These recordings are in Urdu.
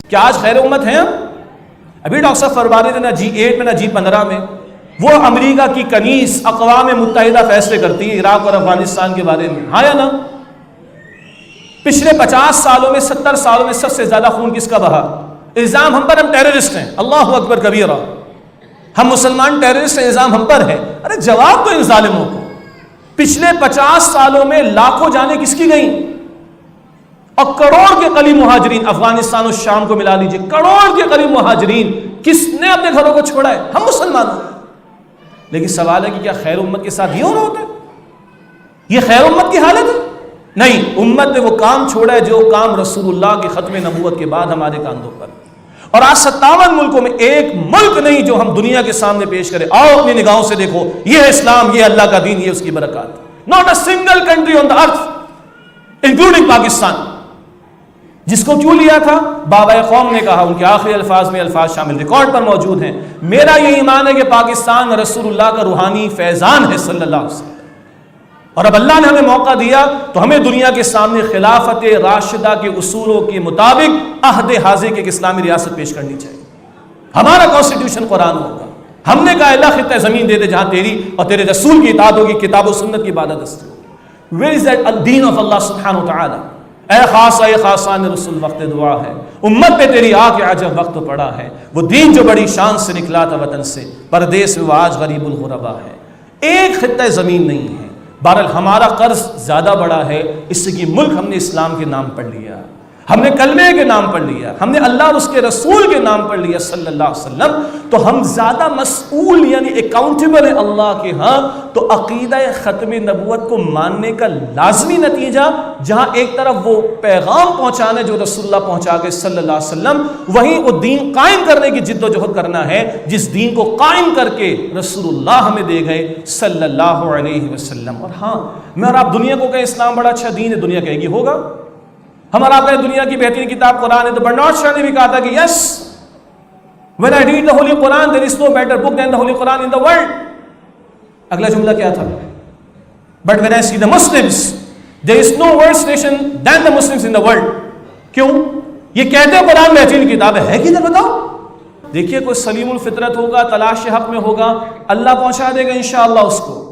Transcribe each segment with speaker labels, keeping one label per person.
Speaker 1: کیا آج خیر امت ہیں ہم؟ ابھی ڈاکٹر صاحب فرما رہے تھے نہ G8 میں نہ G15 میں، وہ امریکہ کی کنیز اقوام متحدہ فیصلے کرتی ہے عراق اور افغانستان کے بارے میں، ہاں یا نا؟ پچھلے 50 سالوں میں 70 سالوں میں سب سے زیادہ خون کس کا بہا؟ الزام ہم پر، ہم ٹیررسٹ ہیں، اللہ اکبر کبیرہ، ہم مسلمان ٹیررسٹ ہیں، الزام ہم پر ہے۔ ارے جواب تو ان ظالموں کو۔ پچھلے 50 سالوں میں لاکھوں جانیں کس کی گئیں؟ اور کروڑ کے قریب مہاجرین، افغانستان اور شام کو ملا لیجئے، کروڑ کے قریب مہاجرین کس نے اپنے گھروں کو چھوڑا ہے؟ ہم مسلمانوں۔ لیکن سوال ہے کہ کیا خیر امت کے ساتھ یہ ہو رہا ہوتا ہے؟ یہ خیر امت کی حالت ہے؟ نہیں، امت نے وہ کام چھوڑا ہے جو کام رسول اللہ کے ختم نبوت کے بعد ہمارے کاندھوں پر۔ اور آج 57 ملکوں میں ایک ملک نہیں جو ہم دنیا کے سامنے پیش کرے، آؤ اپنی نگاہوں سے دیکھو، یہ ہے اسلام، یہ اللہ کا دین، یہ اس کی برکات۔ Not a single country on the earth including Pakistan, جس کو کیوں لیا تھا؟ بابا قوم نے کہا، ان کے آخری الفاظ میں الفاظ شامل ریکارڈ پر موجود ہیں، میرا یہ ایمان ہے کہ پاکستان رسول اللہ کا روحانی فیضان ہے صلی اللہ علیہ وسلم، اور اب اللہ نے ہمیں موقع دیا تو ہمیں دنیا کے سامنے خلافت راشدہ کے اصولوں کے مطابق عہد حاضر کی ایک اسلامی ریاست پیش کرنی چاہیے۔ ہمارا کانسٹیٹیوشن قرآن ہوگا۔ ہم نے کہا اللہ خطہ زمین دے دے جہاں تیری اور تیرے رسول کی اطاعت ہوگی، کتاب و سنت کی عبادت دستور۔ Where is that Uddin of اللہ سبحانہ وتعالی؟ اے خاصہ، اے خاصان رسول، وقت دعا ہے، امت پہ تیری آ کے عجب وقت پڑا ہے، وہ دین جو بڑی شان سے نکلا تھا وطن سے، پردیس میں وہ آج غریب الغربا ہے۔ ایک خطہ زمین نہیں ہے۔ بہرحال ہمارا قرض زیادہ بڑا ہے اس سے کہ ملک ہم نے اسلام کے نام پڑھ لیا، ہم نے کلمے کے نام پڑھ لیا، ہم نے اللہ اور اس کے رسول کے نام پڑھ لیا صلی اللہ علیہ وسلم، تو ہم زیادہ مسئول یعنی اکاؤنٹیبل ہیں اللہ کے ہاں۔ تو عقیدہ ختم نبوت کو ماننے کا لازمی نتیجہ، جہاں ایک طرف وہ پیغام پہنچانا جو رسول اللہ پہنچا گئے صلی اللہ علیہ وسلم، وہیں وہ دین قائم کرنے کی جد و جہد کرنا ہے جس دین کو قائم کر کے رسول اللہ ہمیں دے گئے صلی اللہ علیہ وسلم۔ اور ہاں، میں اور آپ دنیا کو کہیں اسلام بڑا اچھا دین ہے، دنیا کہے گی ہوگا۔ ہمارا آپ کہیں دنیا کی بہترین کتاب قرآن ہے، تو برنارڈ شاہ نے بھی کہا تھا کہ یس، when I read the Holy Quran there is no better book than the Holy Quran in the world۔ اگلا جملہ کیا تھا؟ But when I see the Muslims there is no worse nation than the Muslims in the world۔ کیوں؟ یہ کہتے ہیں قرآن بہترین کتاب ہے کدھر بتاؤ؟ دیکھیے کوئی سلیم الفطرت ہوگا، تلاش حق میں ہوگا، اللہ پہنچا دے گا انشاءاللہ اس کو۔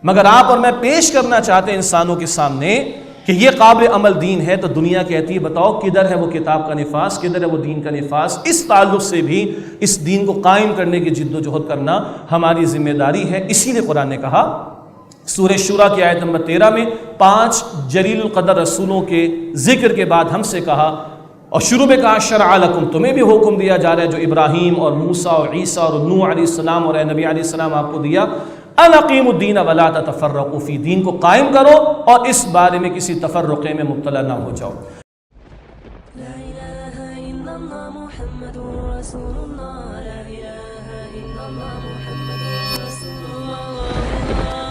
Speaker 1: مگر آپ اور میں پیش کرنا چاہتے ہیں انسانوں کے سامنے کہ یہ قابل عمل دین ہے، تو دنیا کہتی ہے بتاؤ کدھر ہے وہ کتاب کا نفاذ، کدھر ہے وہ دین کا نفاذ۔ اس تعلق سے بھی اس دین کو قائم کرنے کی جد و جہد کرنا ہماری ذمہ داری ہے۔ اسی لیے قرآن نے کہا سورہ شورى کی آیت نمبر 13 میں 5 جلیل القدر رسولوں کے ذکر کے بعد ہم سے کہا، اور شروع میں کہا شرع لکم، تمہیں بھی حکم دیا جا رہا ہے جو ابراہیم اور موسیٰ اور عیسیٰ اور نوح علیہ السلام اور اے نبی علیہ السلام آپ کو دیا، ان اقیموا الدین ولا تتفرقوا فی، دین کو قائم کرو اور اس بارے میں کسی تفرقے میں مبتلا نہ ہو جاؤ۔
Speaker 2: لا الہ الا اللہ محمد رسول اللہ، لا الہ الا اللہ محمد رسول اللہ۔